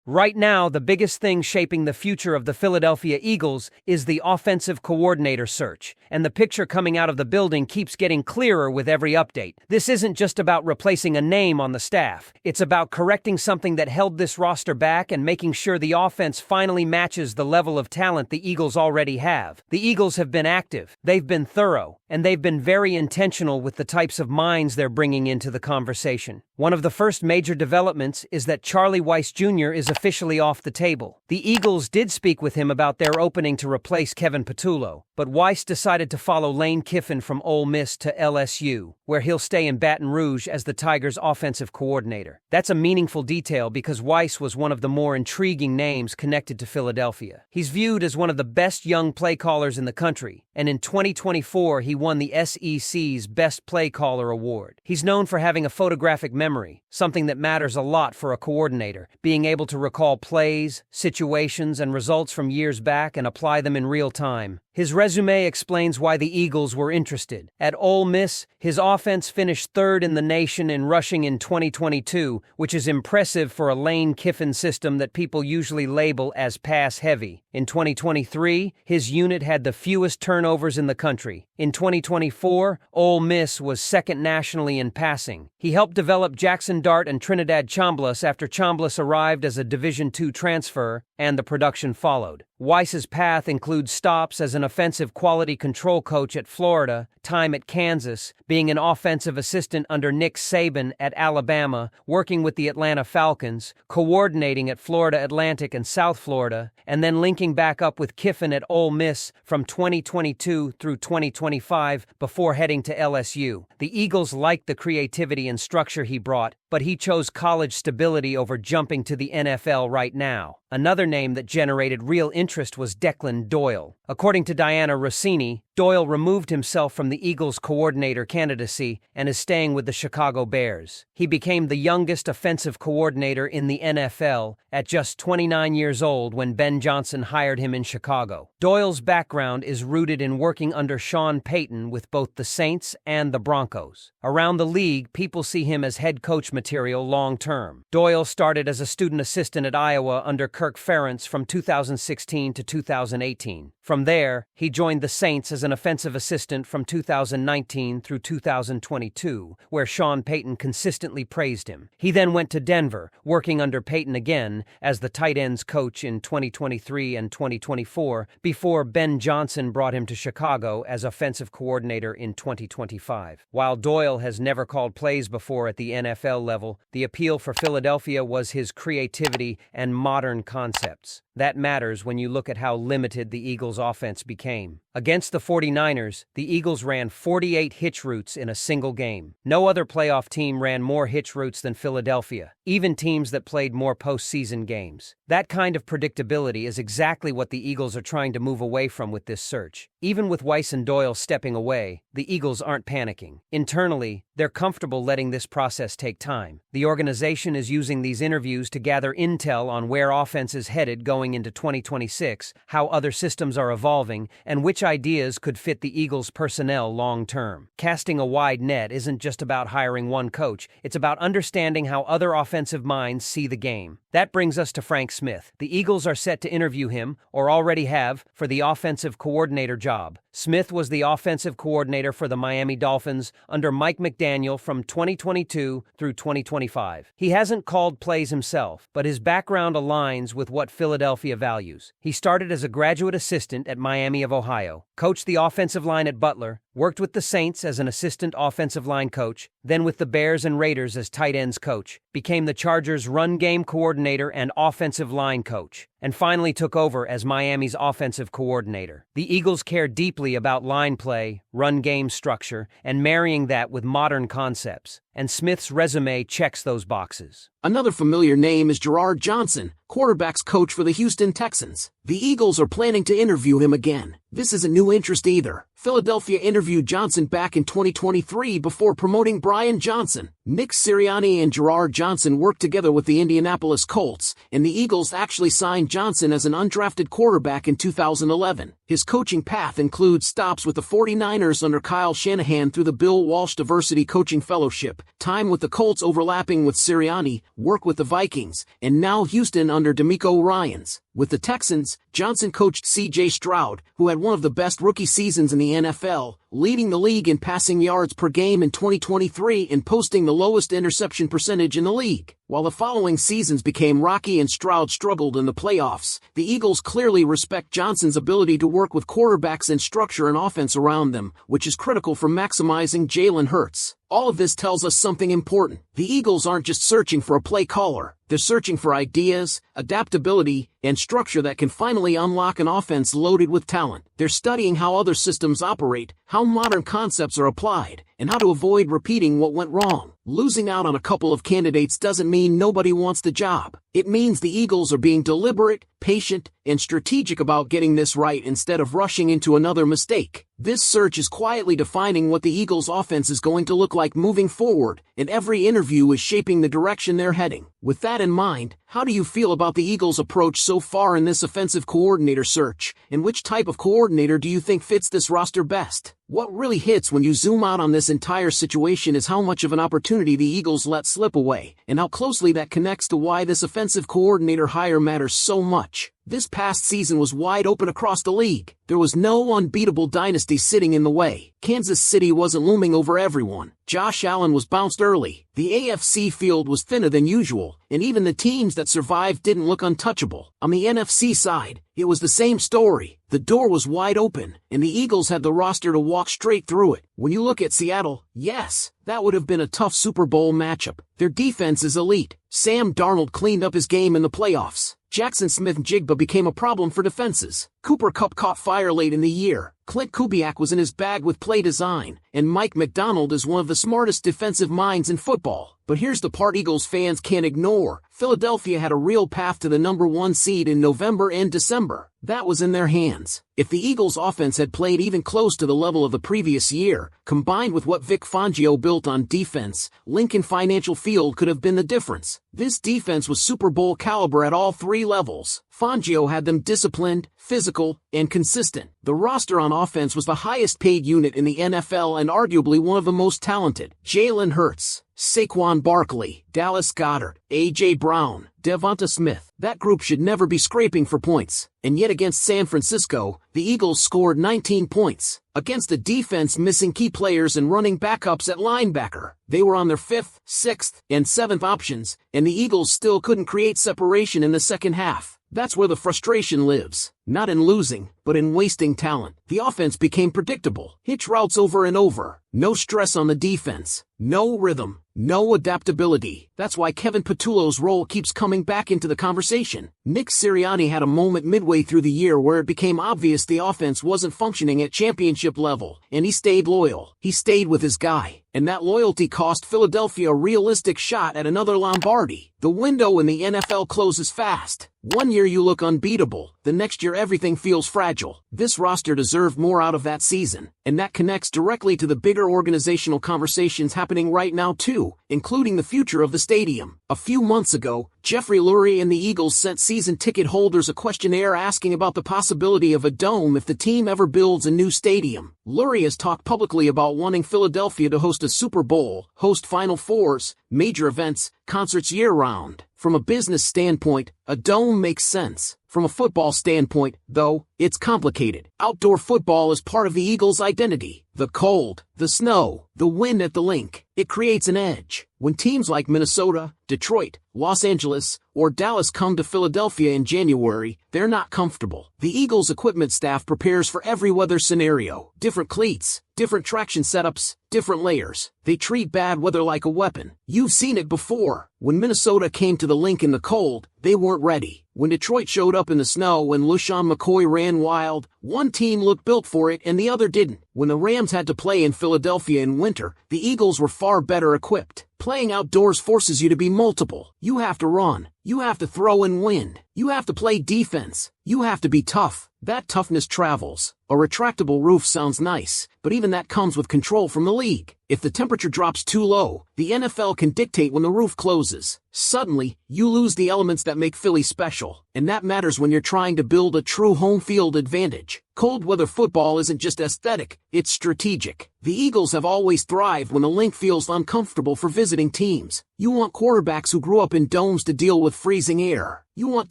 Right now, the biggest thing shaping the future of the Philadelphia Eagles is the offensive coordinator search, and the picture coming out of the building keeps getting clearer with every update. This isn't just about replacing a name on the staff. It's about correcting something that held this roster back and making sure the offense finally matches the level of talent the Eagles already have. The Eagles have been active, they've been thorough, and they've been very intentional with the types of minds they're bringing into the conversation. One of the first major developments is that Charlie Weis Jr. is officially off the table. The Eagles did speak with him about their opening to replace Kevin Patullo, but Weis decided to follow Lane Kiffin from Ole Miss to LSU, where he'll stay in Baton Rouge as the Tigers' offensive coordinator. That's a meaningful detail because Weis was one of the more intriguing names connected to Philadelphia. He's viewed as one of the best young play callers in the country, and in 2024 he won the SEC's Best Play Caller award. He's known for having a photographic memory, something that matters a lot for a coordinator, being able to recall plays, situations, and results from years back and apply them in real time. His resume explains why the Eagles were interested. At Ole Miss, his offense finished third in the nation in rushing in 2022, which is impressive for a Lane Kiffin system that people usually label as pass-heavy. In 2023, his unit had the fewest turnovers in the country. In 2024, Ole Miss was second nationally in passing. He helped develop Jackson Dart and Trinidad Chambliss after Chambliss arrived as a Division II transfer, and the production followed. Weis's path includes stops as an offensive quality control coach at Florida, time at Kansas, being an offensive assistant under Nick Saban at Alabama, working with the Atlanta Falcons, coordinating at Florida Atlantic and South Florida, and then linking back up with Kiffin at Ole Miss from 2022 through 2025 before heading to LSU. The Eagles liked the creativity and structure he brought, but he chose college stability over jumping to the NFL right now. Another name that generated real interest was Declan Doyle. According to Diana Rossini, Doyle removed himself from the Eagles' coordinator candidacy and is staying with the Chicago Bears. He became the youngest offensive coordinator in the NFL at just 29 years old when Ben Johnson hired him in Chicago. Doyle's background is rooted in working under Sean Payton with both the Saints and the Broncos. Around the league, people see him as head coach material long-term. Doyle started as a student assistant at Iowa under Kirk Ferentz from 2016 to 2018. From there, he joined the Saints as an offensive assistant from 2019 through 2022, where Sean Payton consistently praised him. He then went to Denver, working under Payton again as the tight ends coach in 2023 and 2024, before Ben Johnson brought him to Chicago as offensive coordinator in 2025. While Doyle has never called plays before at the NFL level, the appeal for Philadelphia was his creativity and modern concepts. That matters when you look at how limited the Eagles' offense became. Against the 49ers, the Eagles ran 48 hitch routes in a single game. No other playoff team ran more hitch routes than Philadelphia, even teams that played more postseason games. That kind of predictability is exactly what the Eagles are trying to move away from with this search. Even with Weis and Doyle stepping away, the Eagles aren't panicking. Internally, they're comfortable letting this process take time. The organization is using these interviews to gather intel on where offense is headed going into 2026, how other systems are evolving, and which ideas could fit the Eagles' personnel long-term. Casting a wide net isn't just about hiring one coach, it's about understanding how other offensive minds see the game. That brings us to Frank Smith. The Eagles are set to interview him, or already have, for the offensive coordinator job. Smith was the offensive coordinator for the Miami Dolphins under Mike McDaniel from 2022 through 2025. He hasn't called plays himself, but his background aligns with what Philadelphia values. He started as a graduate assistant at Miami of Ohio, coached the offensive line at Butler, worked with the Saints as an assistant offensive line coach, then with the Bears and Raiders as tight ends coach, became the Chargers' run game coordinator and offensive line coach, and finally took over as Miami's offensive coordinator. The Eagles care deeply about line play, run game structure, and marrying that with modern concepts, and Smith's resume checks those boxes. Another familiar name is Gerard Johnson, quarterbacks coach for the Houston Texans. The Eagles are planning to interview him again. This isn't new interest either. Philadelphia interviewed Johnson back in 2023 before promoting Brian Johnson, Nick Sirianni and Gerard Johnson worked together with the Indianapolis Colts, and the Eagles actually signed Johnson as an undrafted quarterback in 2011. His coaching path includes stops with the 49ers under Kyle Shanahan through the Bill Walsh Diversity Coaching Fellowship, time with the Colts overlapping with Sirianni, work with the Vikings, and now Houston under DeMeco Ryans. With the Texans, Johnson coached C.J. Stroud, who had one of the best rookie seasons in the NFL, leading the league in passing yards per game in 2023 and posting the lowest interception percentage in the league. While the following seasons became rocky and Stroud struggled in the playoffs, the Eagles clearly respect Johnson's ability to work with quarterbacks and structure an offense around them, which is critical for maximizing Jalen Hurts. All of this tells us something important. The Eagles aren't just searching for a play caller. They're searching for ideas, adaptability, and structure that can finally unlock an offense loaded with talent. They're studying how other systems operate, how modern concepts are applied, and how to avoid repeating what went wrong. Losing out on a couple of candidates doesn't mean nobody wants the job. It means the Eagles are being deliberate, patient, and strategic about getting this right instead of rushing into another mistake. This search is quietly defining what the Eagles' offense is going to look like moving forward, and every interview is shaping the direction they're heading. With that in mind, how do you feel about the Eagles' approach so far in this offensive coordinator search, and which type of coordinator do you think fits this roster best? What really hits when you zoom out on this entire situation is how much of an opportunity the Eagles let slip away, and how closely that connects to why this offensive coordinator hire matters so much. This past season was wide open across the league. There was no unbeatable dynasty sitting in the way. Kansas City wasn't looming over everyone. Josh Allen was bounced early. The AFC field was thinner than usual, and even the teams that survived didn't look untouchable. On the NFC side, it was the same story. The door was wide open, and the Eagles had the roster to walk straight through it. When you look at Seattle, yes, that would have been a tough Super Bowl matchup. Their defense is elite. Sam Darnold cleaned up his game in the playoffs. Jackson Smith-Njigba became a problem for defenses. Cooper Kupp caught fire late in the year. Clint Kubiak was in his bag with play design, and Mike McDonald is one of the smartest defensive minds in football. But here's the part Eagles fans can't ignore. Philadelphia had a real path to the #1 seed in November and December. That was in their hands. If the Eagles' offense had played even close to the level of the previous year, combined with what Vic Fangio built on defense, Lincoln Financial Field could have been the difference. This defense was Super Bowl caliber at all three levels. Fangio had them disciplined, physical, and consistent. The roster on offense was the highest paid unit in the NFL and arguably one of the most talented. Jalen Hurts, Saquon Barkley, Dallas Goedert, A.J. Brown, DeVonta Smith. That group should never be scraping for points. And yet against San Francisco, the Eagles scored 19 points. Against a defense missing key players and running backups at linebacker, they were on their 5th, 6th, and 7th options, and the Eagles still couldn't create separation in the second half. That's where the frustration lives. Not in losing, but in wasting talent. The offense became predictable. Hitch routes over and over. No stress on the defense. No rhythm. No adaptability. That's why Kevin Patullo's role keeps coming back into the conversation. Nick Sirianni had a moment midway through the year where it became obvious the offense wasn't functioning at championship level, and he stayed loyal. He stayed with his guy. And that loyalty cost Philadelphia a realistic shot at another Lombardi. The window in the NFL closes fast. One year you look unbeatable, the next year everything feels fragile. This roster deserved more out of that season, and that connects directly to the bigger organizational conversations happening right now too, including the future of the stadium. A few months ago, Jeffrey Lurie and the Eagles sent season ticket holders a questionnaire asking about the possibility of a dome if the team ever builds a new stadium. Lurie has talked publicly about wanting Philadelphia to host a Super Bowl, host Final Fours, major events, concerts year-round. From a business standpoint, a dome makes sense. From a football standpoint, though, it's complicated. Outdoor football is part of the Eagles' identity. The cold, the snow, the wind at the link. It creates an edge. When teams like Minnesota, Detroit, Los Angeles, or Dallas come to Philadelphia in January, they're not comfortable. The Eagles' equipment staff prepares for every weather scenario. Different cleats, different traction setups, different layers. They treat bad weather like a weapon. You've seen it before. When Minnesota came to the link in the cold, they weren't ready. When Detroit showed up in the snow and LeSean McCoy ran wild, one team looked built for it and the other didn't. When the Rams had to play in Philadelphia in winter, the Eagles were far better equipped. Playing outdoors forces you to be multiple. You have to run. You have to throw and wind. You have to play defense. You have to be tough. That toughness travels. A retractable roof sounds nice, but even that comes with control from the league. If the temperature drops too low, the NFL can dictate when the roof closes. Suddenly, you lose the elements that make Philly special, and that matters when you're trying to build a true home field advantage. Cold weather football isn't just aesthetic, it's strategic. The Eagles have always thrived when the link feels uncomfortable for visiting teams. You want quarterbacks who grew up in domes to deal with freezing air. You want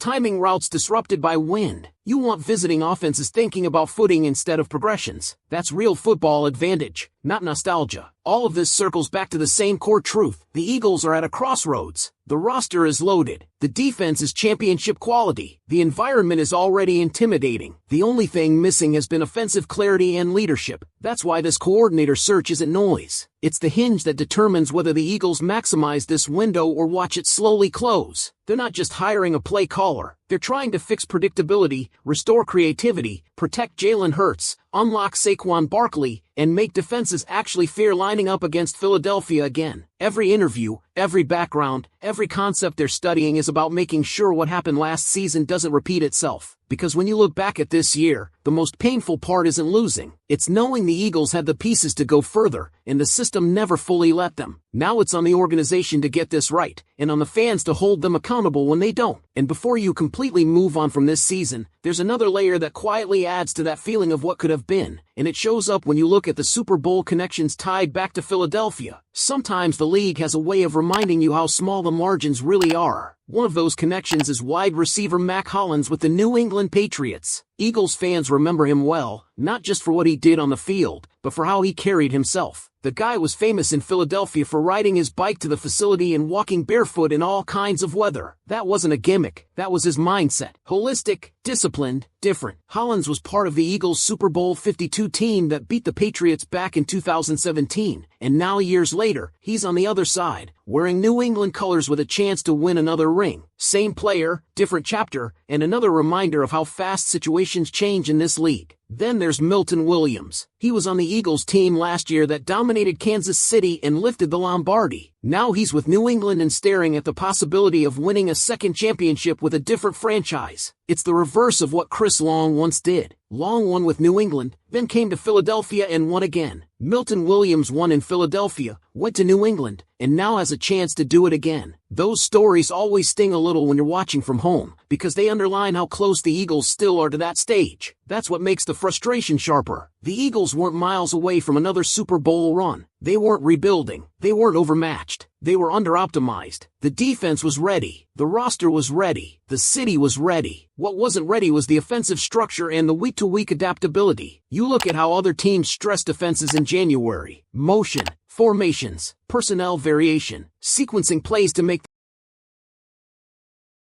timing routes disrupted by wind. You want visiting offenses thinking about footing instead of progressions. That's real football advantage, not nostalgia. All of this circles back to the same core truth. The Eagles are at a crossroads. The roster is loaded. The defense is championship quality. The environment is already intimidating. The only thing missing has been offensive clarity and leadership. That's why this coordinator search isn't noise. It's the hinge that determines whether the Eagles maximize this window or watch it slowly close. They're not just hiring a play caller. They're trying to fix predictability, restore creativity, protect Jalen Hurts, unlock Saquon Barkley, and make defenses actually fear lining up against Philadelphia again. Every interview, every background, every concept they're studying is about making sure what happened last season doesn't repeat itself. Because when you look back at this year, the most painful part isn't losing. It's knowing the Eagles had the pieces to go further, and the system never fully let them. Now it's on the organization to get this right, and on the fans to hold them accountable when they don't. And before you completely move on from this season, there's another layer that quietly adds to that feeling of what could have been, and it shows up when you look at the Super Bowl connections tied back to Philadelphia. Sometimes the league has a way of reminding you how small the margins really are. One of those connections is wide receiver Mac Hollins with the New England Patriots. Eagles fans remember him well, not just for what he did on the field, but for how he carried himself. The guy was famous in Philadelphia for riding his bike to the facility and walking barefoot in all kinds of weather. That wasn't a gimmick, that was his mindset. Holistic, disciplined, different. Hollins was part of the Eagles' Super Bowl 52 team that beat the Patriots back in 2017, and now years later, he's on the other side, wearing New England colors with a chance to win another ring. Same player, different chapter, and another reminder of how fast situations change in this league. Then there's Milton Williams. He was on the Eagles team last year that dominated Kansas City and lifted the Lombardi. Now he's with New England and staring at the possibility of winning a second championship with a different franchise. It's the reverse of what Chris Long once did. Long won with New England, then came to Philadelphia and won again. Milton Williams won in Philadelphia, went to New England, and now has a chance to do it again. Those stories always sting a little when you're watching from home, because they underline how close the Eagles still are to that stage. That's what makes the frustration sharper. The Eagles weren't miles away from another Super Bowl run. They weren't rebuilding. They weren't overmatched. They were under-optimized. The defense was ready. The roster was ready. The city was ready. What wasn't ready was the offensive structure and the week-to-week adaptability. You look at how other teams stress defenses in January. Motion, formations, personnel variation, sequencing plays to make